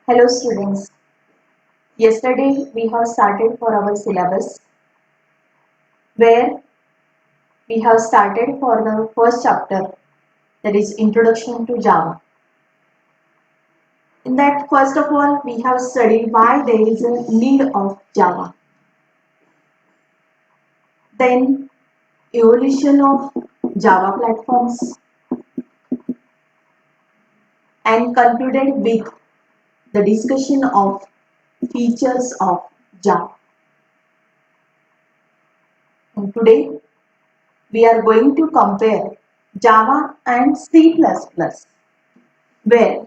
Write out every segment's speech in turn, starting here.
Hello students. Yesterday we have started for our syllabus where we have started for the first chapter, that is Introduction to Java. In that, first of all, we have studied why there is a need of Java. Then evolution of Java platforms, and concluded with the discussion of features of Java. And today we are going to compare Java and C++, where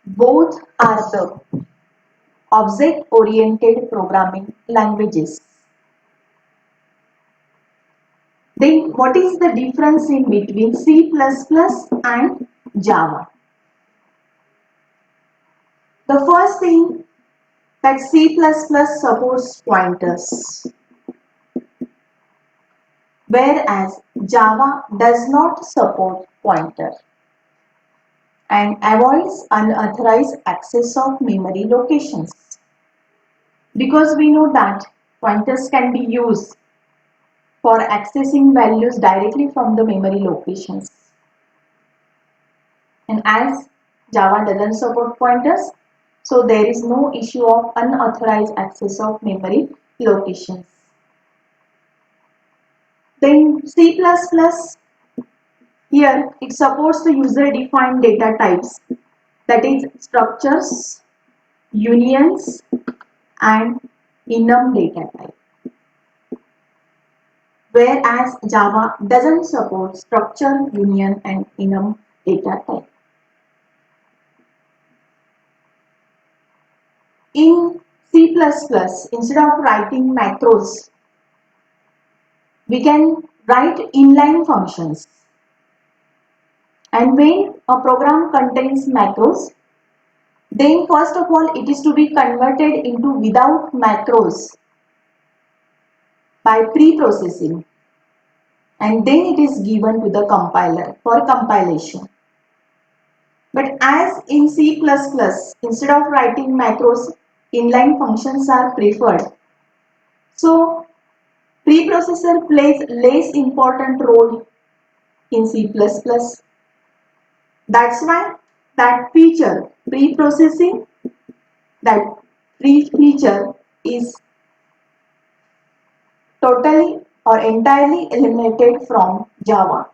both are the object-oriented programming languages. Then what is the difference in between C++ and Java? The first thing, that C++ supports pointers, whereas Java does not support pointer and avoids unauthorized access of memory locations. Because we know that pointers can be used for accessing values directly from the memory locations. And as Java doesn't support pointers, so there is no issue of unauthorized access of memory locations. Then C++, here it supports the user-defined data types, that is structures, unions, and enum data type. Whereas Java doesn't support structure, union, and enum data type. In C++, instead of writing macros, we can write inline functions. And when a program contains macros, then first of all it is to be converted into without macros by pre-processing, and then it is given to the compiler for compilation. But as in C++, instead of writing macros, inline functions are preferred. So preprocessor plays less important role in C++. That's why that feature, pre-processing, that feature is totally or entirely eliminated from Java.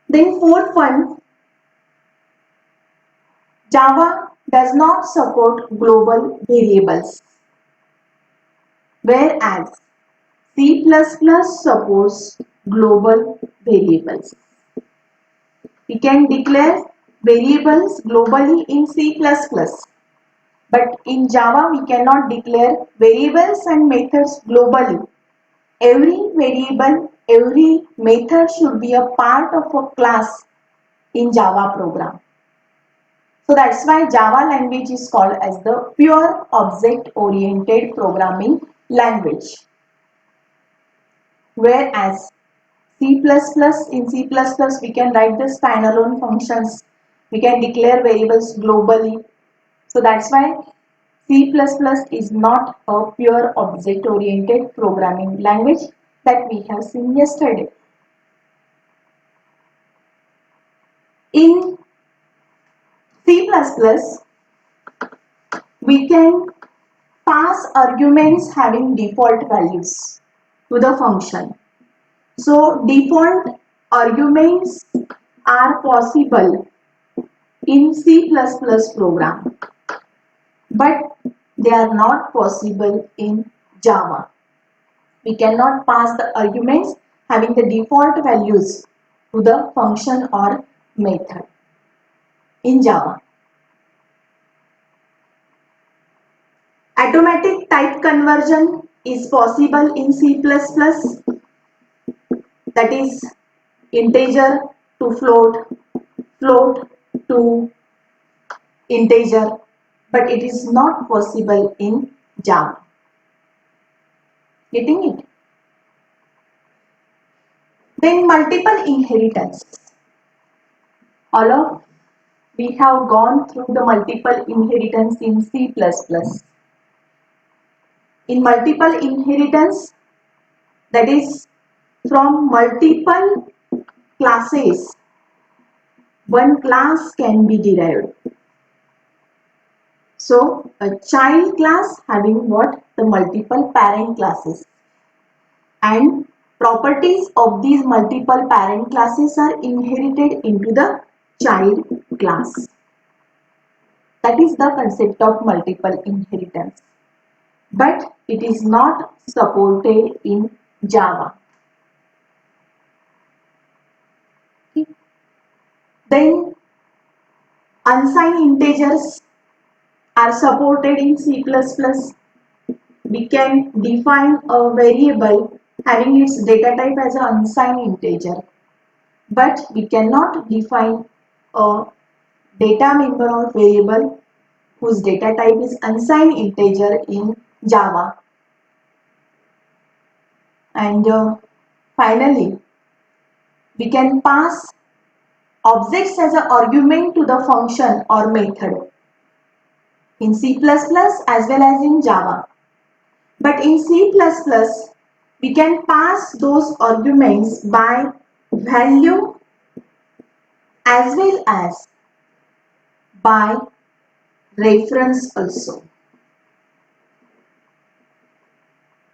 Then fourth one, Java does not support global variables, whereas C++ supports global variables. We can declare variables globally in C++, but in Java we cannot declare variables and methods globally. Every variable, every method should be a part of a class in Java program. So that's why Java language is called as the pure object-oriented programming language. Whereas in C++ we can write the standalone functions. We can declare variables globally. So that's why C++ is not a pure object-oriented programming language that we have seen yesterday. In C++, we can pass arguments having default values to the function. So default arguments are possible in C++ program, but they are not possible in Java. We cannot pass the arguments having the default values to the function or method in Java. Automatic type conversion is possible in C++, that is integer to float, float to integer, but it is not possible in Java. Getting it? Then multiple inheritance. All of we have gone through the multiple inheritance in C++. In multiple inheritance, that is from multiple classes, one class can be derived. So a child class having what? The multiple parent classes, and properties of these multiple parent classes are inherited into the child class. That is the concept of multiple inheritance. But it is not supported in Java. Okay. Then unsigned integers are supported in C++. We can define a variable having its data type as an unsigned integer, but we cannot define a data member or variable whose data type is unsigned integer in Java. And finally, we can pass objects as an argument to the function or method in C++ as well as in Java. But in C++, we can pass those arguments by value as well as by reference also.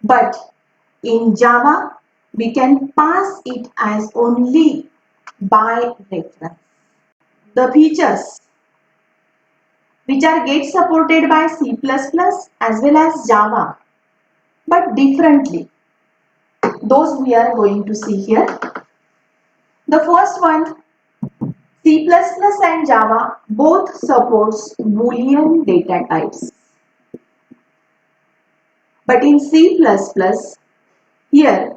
But in Java, we can pass it as only by reference. The features which are get supported by C++ as well as Java, but differently, those we are going to see here. The first one, C++ and Java both supports Boolean data types. But in C++, here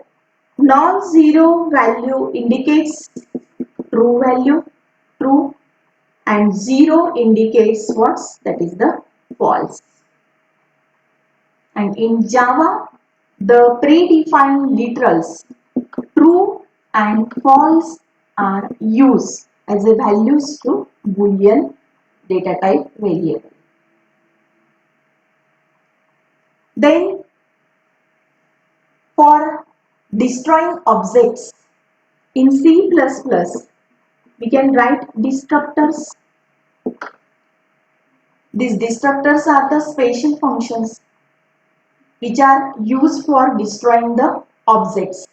non-zero value indicates true value, true, and 0 indicates what? That is the false. And in Java, the predefined literals true and false are used as a values to Boolean data type variable. Then for destroying objects in C++, we can write destructors. These destructors are the special functions which are used for destroying the objects.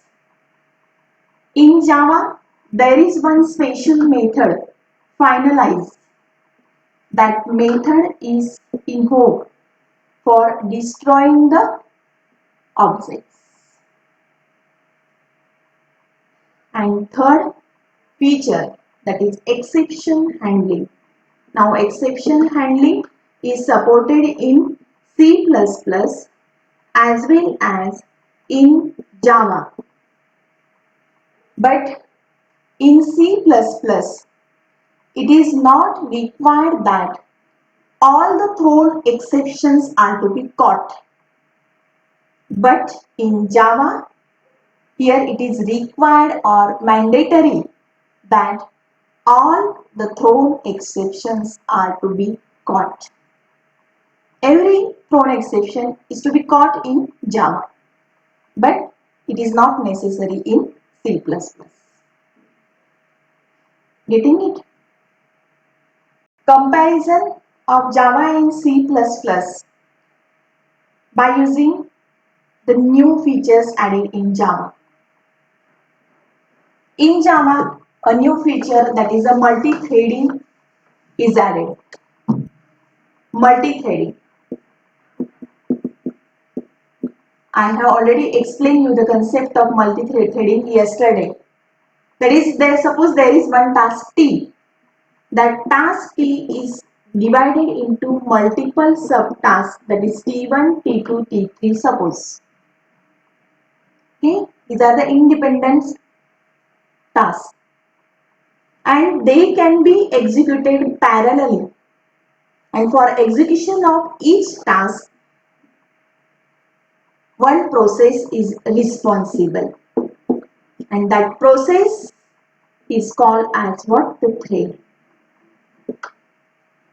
In Java, there is one special method, finalize. That method is invoked for destroying the objects. And third feature, that is exception handling. Now exception handling is supported in C++ as well as in Java. But in C++, it is not required that all the thrown exceptions are to be caught. But in Java, here it is required or mandatory that all the thrown exceptions are to be caught. Every thrown exception is to be caught in Java, but it is not necessary in C++. Getting it? Comparison of Java and C++ by using the new features added in Java. In Java, a new feature, that is a multi-threading, is added. Multi-threading. I have already explained you the concept of multi-threading yesterday. That is, suppose there is one task T. That task T is divided into multiple subtasks, that is T1, T2, T3, suppose. Okay, these are the independent tasks. And they can be executed parallelly. And for execution of each task, one process is responsible. And that process is called as what? The thread.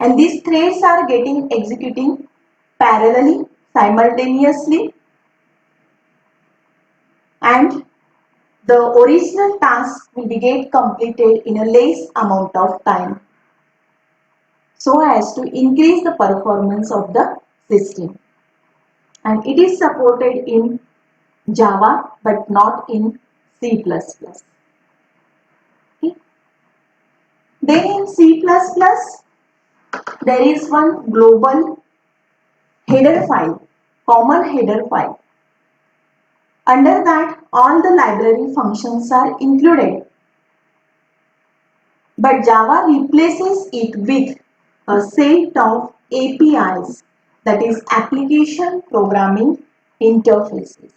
and these threads are getting executing parallelly, simultaneously, and the original task will be get completed in a less amount of time so as to increase the performance of the system. And it is supported in Java but not in C++. Okay. Then in C++, there is one global header file, common header file. Under that, all the library functions are included. But Java replaces it with a set of APIs, that is application programming interfaces.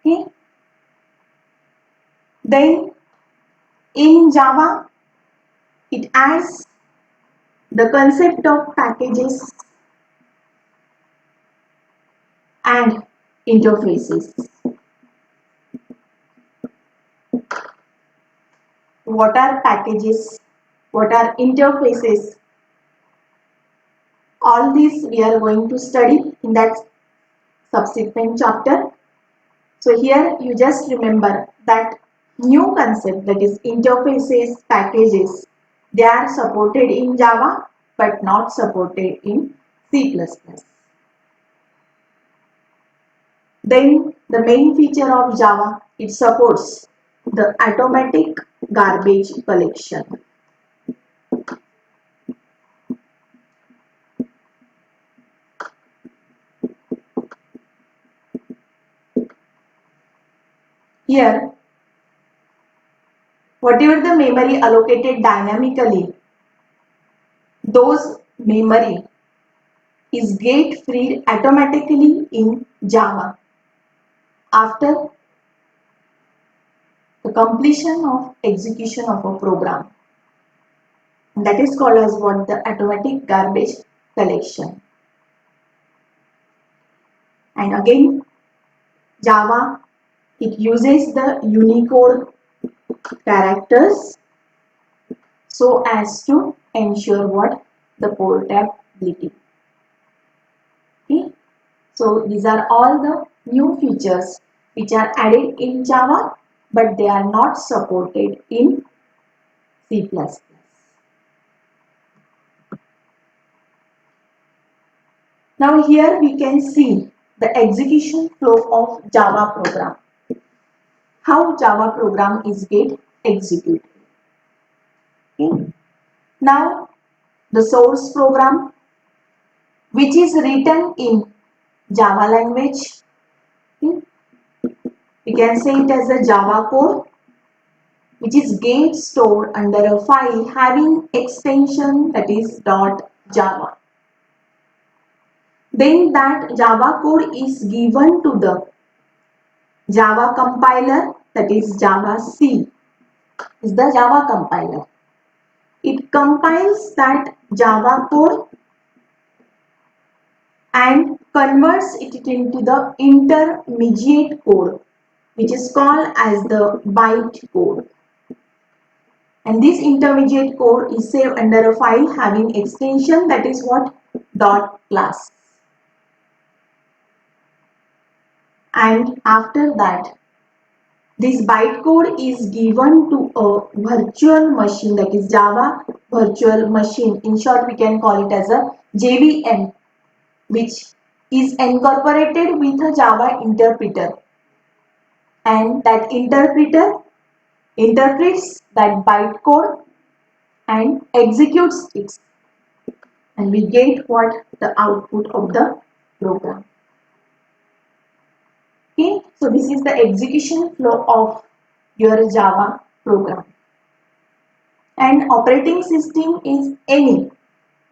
Okay. Then in Java, it adds the concept of packages and interfaces. What are packages? What are interfaces? All these we are going to study in that subsequent chapter. So here you just remember that new concept, that is interfaces, packages, they are supported in Java but not supported in C++. Then the main feature of Java, it supports the automatic garbage collection. Here, whatever the memory allocated dynamically, those memory is get freed automatically in Java after the completion of execution of a program. And that is called as what? The automatic garbage collection. And again, Java, it uses the Unicode characters so as to ensure what? The portability. Okay. So these are all the new features which are added in Java but they are not supported in C++. Now here we can see the execution flow of Java program. How Java program is get executed. Okay. Now the source program which is written in Java language. Okay. We can say it as a Java code which is get stored under a file having extension that is .java. Then that Java code is given to the Java compiler, that is Java C, is the Java compiler. It compiles that Java code and converts it into the intermediate code which is called as the bytecode. And this intermediate code is saved under a file having extension that is what? .class. And after that, this bytecode is given to a virtual machine, that is Java virtual machine. In short, we can call it as a JVM, which is incorporated with a Java interpreter. And that interpreter interprets that bytecode and executes it. And we get what? The output of the program. Okay, so this is the execution flow of your Java program. And operating system is any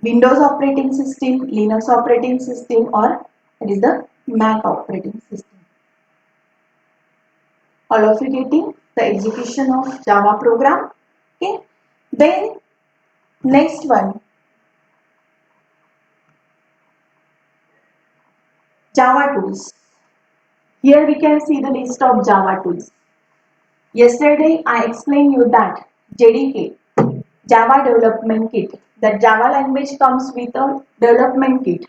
Windows operating system, Linux operating system, or it is the Mac operating system. All of you getting the execution of Java program. Okay. Then next one, Java tools. Here we can see the list of Java tools. Yesterday I explained you that JDK, Java development kit. That Java language comes with a development kit.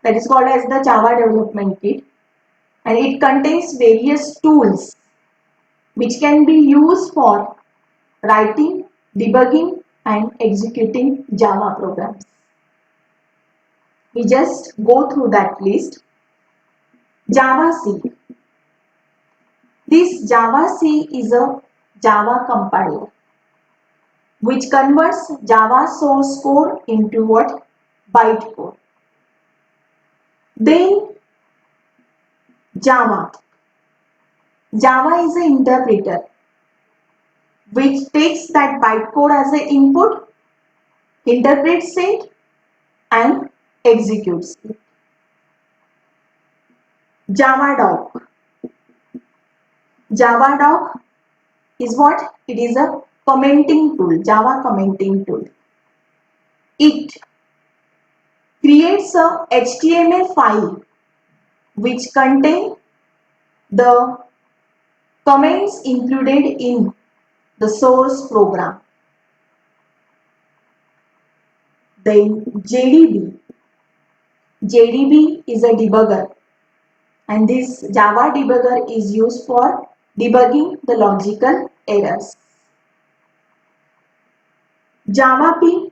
That is called as the Java development kit, and it contains various tools which can be used for writing, debugging and executing Java programs. We just go through that list. Java C. This Java C is a Java compiler which converts Java source code into what? Bytecode. Then Java. Java is an interpreter which takes that bytecode as an input, interprets it and executes it. Javadoc. Javadoc is what? It is a commenting tool, Java commenting tool. It creates a HTML file which contain the comments included in the source program. Then JDB. JDB is a debugger, and this Java debugger is used for debugging the logical errors. Java P.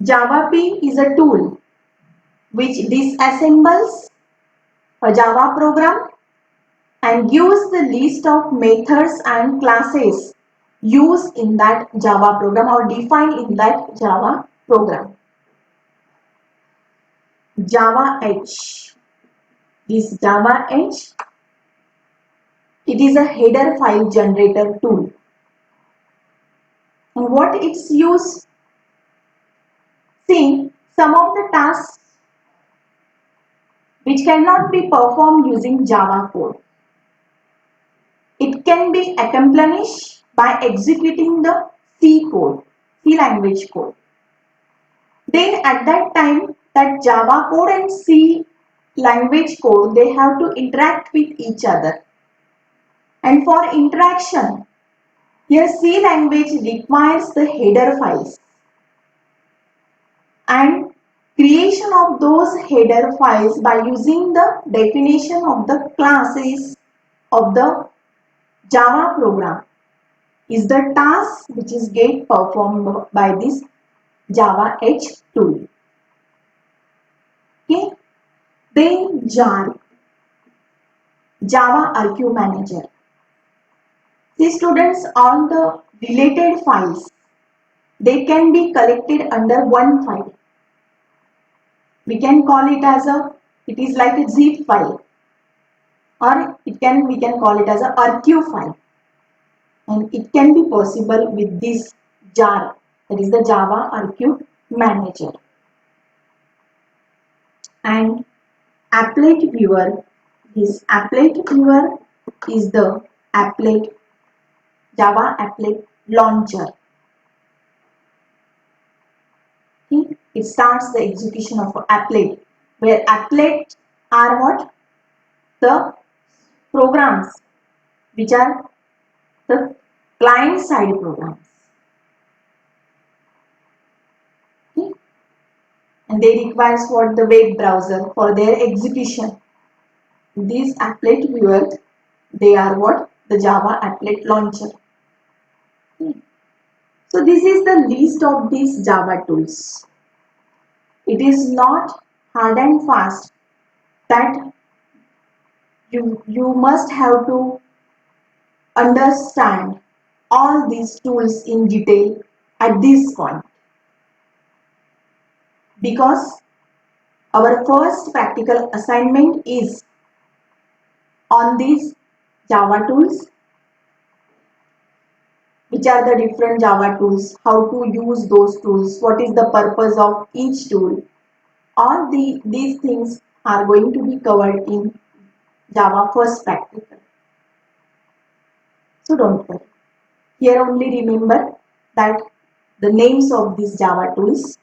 Java P is a tool which disassembles a Java program and gives the list of methods and classes used in that Java program or defined in that Java program. Java H. This Java H, it is a header file generator tool. And what its use? See, some of the tasks which cannot be performed using Java code, it can be accomplished by executing the C code, C language code. Then at that time, that Java code and C language code, they have to interact with each other. And for interaction, here C language requires the header files. And creation of those header files by using the definition of the classes of the Java program is the task which is get performed by this Java H tool. Okay. Then JAR, Java Archive Manager. See students, all the related files, they can be collected under one file. We can call it as it is like a zip file, or we can call it as a archive file. And it can be possible with this JAR, that is the Java Archive Manager. And applet viewer, this applet viewer is the Java applet launcher. Okay. It starts the execution of applet, where applet are what? The programs which are the client side programs. Okay. And they require what? The web browser for their execution. These applet viewer, they are what? The Java applet launcher. Okay. So this is the list of these Java tools. It is not hard and fast that you must have to understand all these tools in detail at this point, because our first practical assignment is on these Java tools. Which are the different Java tools, how to use those tools, what is the purpose of each tool. All these things are going to be covered in Java first practical. So don't worry. Here only remember that the names of these Java tools